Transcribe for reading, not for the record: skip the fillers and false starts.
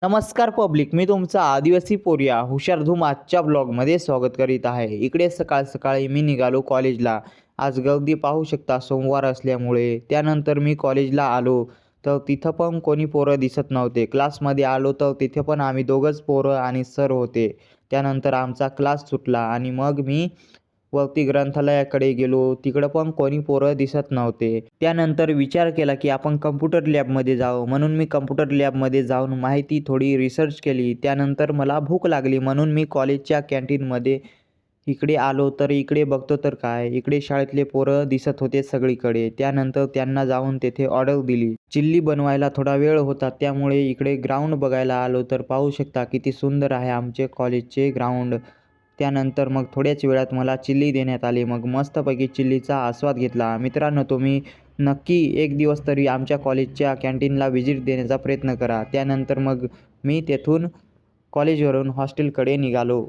नमस्कार पब्लिक, मी तुमचा आदिवासी पोरिया हुशार धूम आजच्या ब्लॉगमध्ये स्वागत करीत आहे. इकडे सकाळ सकाळी मी निघालो कॉलेजला. आज गर्दी पाहू शकता सोमवार असल्यामुळे. त्यानंतर मी कॉलेजला आलो तर तिथं पण कोणी पोरं दिसत नव्हते. क्लासमध्ये आलो तर तिथे पण आम्ही दोघंच पोरं आणि सर होते. त्यानंतर आमचा क्लास सुटला आणि मग मी वरती ग्रंथालयाकडे गेलो. तिकडं पण कोणी पोरं दिसत नव्हते. त्यानंतर विचार केला की आपण कम्प्युटर लॅबमध्ये जावं, म्हणून मी कम्प्युटर लॅबमध्ये जाऊन माहिती थोडी रिसर्च केली. त्यानंतर मला भूक लागली म्हणून मी कॉलेजच्या कॅन्टीनमध्ये इकडे आलो. तर इकडे बघतो तर काय, इकडे शाळेतले पोरं दिसत होते सगळीकडे. त्यानंतर त्यांना जाऊन तेथे ऑर्डर दिली. चिल्ली बनवायला थोडा वेळ होता त्यामुळे इकडे ग्राउंड बघायला आलो. तर पाहू शकता किती सुंदर आहे आमचे कॉलेजचे ग्राउंड. त्यानंतर मग थोड्याच वेळात मला चिल्ली देण्यात आली. मग मस्तपैकी चिल्लीचा आस्वाद घेतला. मित्रांनो, तुम्ही नक्की एक दिवस तरी आमच्या कॉलेजच्या कॅन्टीनला व्हिजिट देण्याचा प्रयत्न करा. त्यानंतर मग मी तेथून कॉलेजवरून हॉस्टेलकडे निघालो.